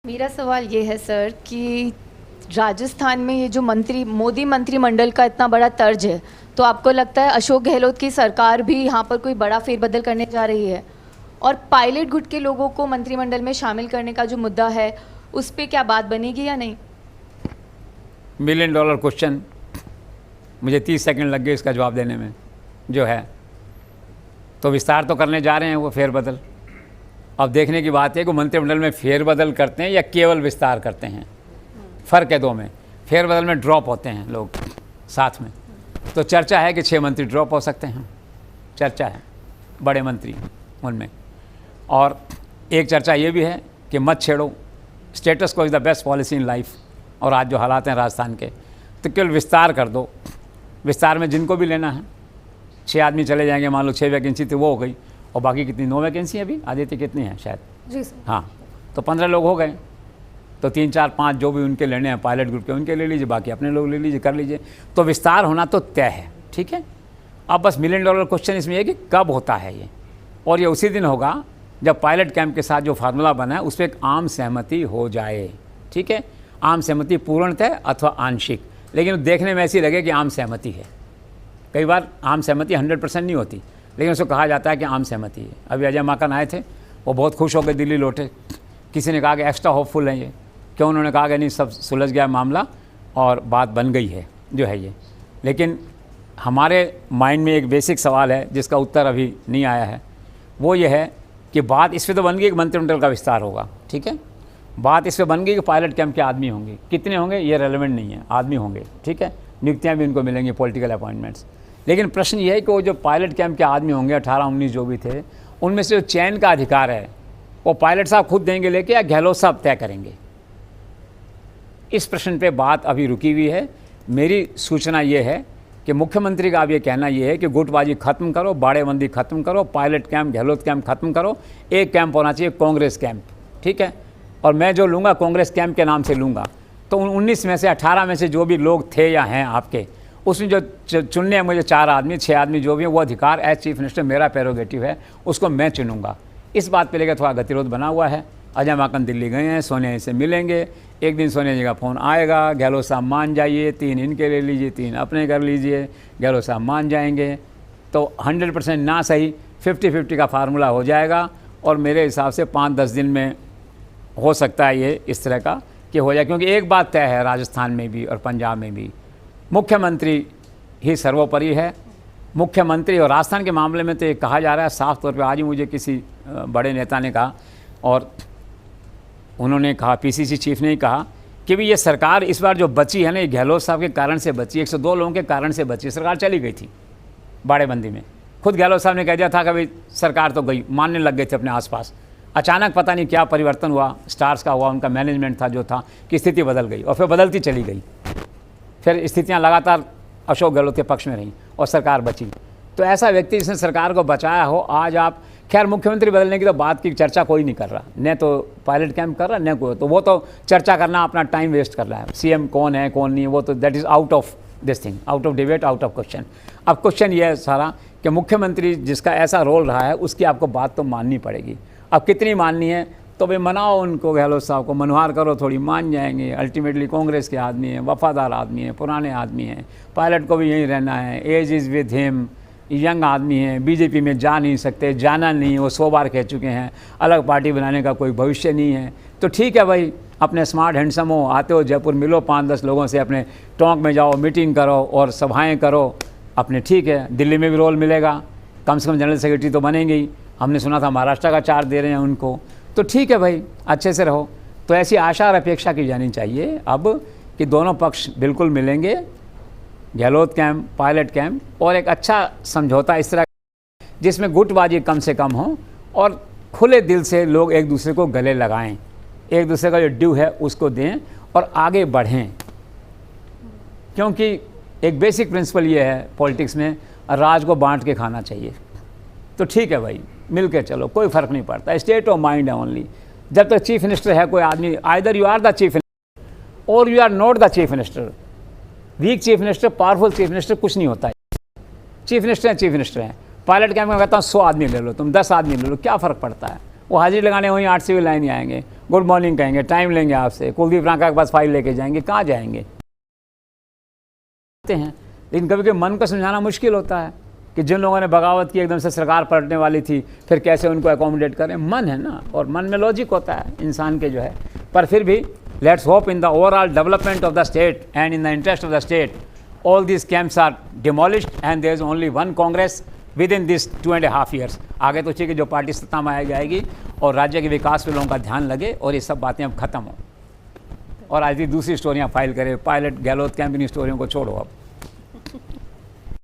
मेरा सवाल ये है सर कि राजस्थान में ये जो मोदी मंत्रिमंडल का इतना बड़ा तर्ज है, तो आपको लगता है अशोक गहलोत की सरकार भी यहाँ पर कोई बड़ा फेरबदल करने जा रही है? और पायलट गुट के लोगों को मंत्रिमंडल में शामिल करने का जो मुद्दा है, उस पर क्या बात बनेगी या नहीं? $1 मिलियन क्वेश्चन, मुझे 30 सेकंड लग गए इसका जवाब देने में जो है। तो विस्तार तो करने जा रहे हैं वो फेरबदल। अब देखने की बात है कि मंत्रिमंडल में फेरबदल करते हैं या केवल विस्तार करते हैं, फ़र्क है दो में। फेरबदल में ड्रॉप होते हैं लोग साथ में, तो चर्चा है कि 6 मंत्री ड्रॉप हो सकते हैं, चर्चा है बड़े मंत्री उनमें। और एक चर्चा ये भी है कि मत छेड़ो, स्टेटस को is the best policy in life. और आज जो हालात हैं राजस्थान के, तो केवल विस्तार कर दो। विस्तार में जिनको भी लेना है, 6 आदमी चले जाएंगे, मान लो 6 वैकेंसी थी वो हो गई, और बाकी कितनी 9 वैकेंसी अभी आदित्य कितनी है शायद जी सर। हाँ, तो 15 लोग हो गए। तो 3 4 5 जो भी उनके लेने हैं पायलट ग्रुप के, उनके ले लीजिए, बाकी अपने लोग ले लीजिए, कर लीजिए। तो विस्तार होना तो तय है, ठीक है। अब बस $1 मिलियन क्वेश्चन इसमें है कि कब होता है ये, और ये उसी दिन होगा जब पायलट कैंप के साथ जो फार्मूला बना है उस पर एक आम सहमति हो जाए, ठीक है। आम सहमति पूर्णतः अथवा आंशिक, लेकिन देखने में ऐसी लगे कि आम सहमति है। कई बार आम सहमति 100% नहीं होती, लेकिन उसको कहा जाता है कि आम सहमति है। अभी अजय माकन आए थे, वो बहुत खुश होकर दिल्ली लौटे। किसी ने कहा कि एक्स्ट्रा होपफुल है ये, क्यों? उन्होंने कहा कि नहीं, सब सुलझ गया मामला और बात बन गई है जो है ये। लेकिन हमारे माइंड में एक बेसिक सवाल है जिसका उत्तर अभी नहीं आया है, वो ये है कि बात इस पर तो बन गई कि मंत्रिमंडल का विस्तार होगा, ठीक है। बात इस पर बन गई कि पायलट कैंप के आदमी होंगे, कितने होंगे ये रेलेवेंट नहीं है, आदमी होंगे, ठीक है। नियुक्तियाँ भी उनको मिलेंगी, पॉलिटिकल अपॉइंटमेंट्स। लेकिन प्रश्न ये है कि वो जो पायलट कैंप के आदमी होंगे 18-19 जो भी थे, उनमें से जो चयन का अधिकार है वो पायलट साहब खुद देंगे लेके, या गहलोत साहब तय करेंगे? इस प्रश्न पे बात अभी रुकी हुई है। मेरी सूचना ये है कि मुख्यमंत्री का अब ये कहना ये है कि गुटबाजी खत्म करो, बाड़ेबंदी खत्म करो, पायलट कैंप गहलोत कैंप खत्म करो, एक कैंप होना चाहिए कांग्रेस कैंप, ठीक है। और मैं जो लूँगा कांग्रेस कैंप के नाम से लूँगा। तो उन 19 में से 18 में से जो भी लोग थे या हैं आपके, उसमें जो चुनने हैं मुझे 4 आदमी 6 आदमी जो भी हैं, वो अधिकार एज चीफ मिनिस्टर मेरा प्रेरोगेटिव है, उसको मैं चुनूंगा। इस बात पे लेकर थोड़ा गतिरोध बना हुआ है। अजय माकन दिल्ली गए हैं, सोनिया जी से मिलेंगे, एक दिन सोनिया जी का फ़ोन आएगा, गहलोत साहब मान जाइए, 3 इनके ले लीजिए, 3 अपने कर लीजिए, गहलोत साहब मान जाएंगे, तो 100% ना सही 50-50 का फार्मूला हो जाएगा। और मेरे हिसाब से 5-10 दिन में हो सकता है ये इस तरह का कि हो जाए। क्योंकि एक बात तय है राजस्थान में भी और पंजाब में भी, मुख्यमंत्री ही सर्वोपरि है। मुख्यमंत्री, और राजस्थान के मामले में तो ये कहा जा रहा है साफ तौर पे, आज ही मुझे किसी बड़े नेता ने कहा, और उन्होंने कहा, पीसीसी चीफ ने ही कहा कि भी ये सरकार इस बार जो बची है ना, ये गहलोत साहब के कारण से बची, 102 लोगों के कारण से बची। सरकार चली गई थी बाड़ेबंदी में, खुद गहलोत साहब ने कह दिया था कि भाई सरकार तो गई, मानने लग गए थे अपने आसपास। अचानक पता नहीं क्या परिवर्तन हुआ, स्टार्स का हुआ, उनका मैनेजमेंट था जो था, कि स्थिति बदल गई, और फिर बदलती चली गई। फिर स्थितियां लगातार अशोक गहलोत के पक्ष में रहीं और सरकार बची। तो ऐसा व्यक्ति जिसने सरकार को बचाया हो, आज आप, खैर मुख्यमंत्री बदलने की तो बात की चर्चा कोई नहीं कर रहा, न तो पायलट कैंप कर रहा, न कोई, तो वो तो चर्चा करना अपना टाइम वेस्ट कर रहा है। सीएम कौन है कौन नहीं है, वो तो that is out of this thing, out of debate, out of question. अब क्वेश्चन ये है सारा कि मुख्यमंत्री जिसका ऐसा रोल रहा है, उसकी आपको बात तो माननी पड़ेगी। अब कितनी माननी है, तो भाई मनाओ उनको, गहलोत साहब को मनवार करो, थोड़ी मान जाएंगे। अल्टीमेटली कांग्रेस के आदमी हैं, वफादार आदमी हैं, पुराने आदमी हैं, पायलट को भी यहीं रहना है, as is with him, young आदमी हैं, बीजेपी में जा नहीं सकते, जाना नहीं, वो 100 बार कह चुके हैं, अलग पार्टी बनाने का कोई भविष्य नहीं है। तो ठीक है भाई, अपने स्मार्ट हैंडसम हो, आते हो जयपुर, मिलो 5-10 लोगों से, अपने टोंक में जाओ, मीटिंग करो और सभाएँ करो अपने, ठीक है। दिल्ली में भी रोल मिलेगा, कम से कम जनरल सेक्रेटरी तो बनेंगे ही। हमने सुना था महाराष्ट्र का चार्ज दे रहे हैं उनको, तो ठीक है भाई, अच्छे से रहो। तो ऐसी आशा और अपेक्षा की जानी चाहिए अब कि दोनों पक्ष बिल्कुल मिलेंगे, गहलोत कैंप, पायलट कैंप, और एक अच्छा समझौता इस तरह जिसमें गुटबाजी कम से कम हो और खुले दिल से लोग एक दूसरे को गले लगाएं, एक दूसरे का जो ड्यू है उसको दें और आगे बढ़ें। क्योंकि एक बेसिक प्रिंसिपल ये है पॉलिटिक्स में, राज को बांट के खाना चाहिए। तो ठीक है भाई, मिल के चलो, कोई फ़र्क नहीं पड़ता, स्टेट ऑफ माइंड है ओनली। जब तक चीफ मिनिस्टर है कोई आदमी, either you are the chief minister और you are not the chief minister. Week chief minister, powerful chief minister कुछ नहीं होता है। चीफ मिनिस्टर हैं, चीफ मिनिस्टर हैं। पायलट कैंप में कहता हूँ 100 आदमी ले लो, तुम 10 आदमी ले लो, क्या फ़र्क पड़ता है? वो हाजिरी लगाने वहीं 8 सिविल लाइन ही आएंगे, गुड मॉर्निंग कहेंगे, टाइम लेंगे आपसे, कुलदीप रांका के पास फाइल लेके जाएंगे, कहाँ जाएंगे हैं। लेकिन कभी कभी मन को समझाना मुश्किल होता है कि जिन लोगों ने बगावत की, एकदम से सरकार पलटने वाली थी, फिर कैसे उनको अकोमोडेट करें। मन है ना, और मन में लॉजिक होता है इंसान के जो है। पर फिर भी let's hope in the overall development of the state and in the interest of the state all these camps are demolished and there is only one Congress within this 2.5 years। आगे तो चाहिए कि जो पार्टी सत्ता में आ जाएगी और राज्य के विकास पे लोगों का ध्यान लगे और ये सब बातें अब खत्म हो। और आज भी दूसरी स्टोरियाँ फाइल करें, पायलट गहलोत कैंप, इन स्टोरियों को छोड़ो अब।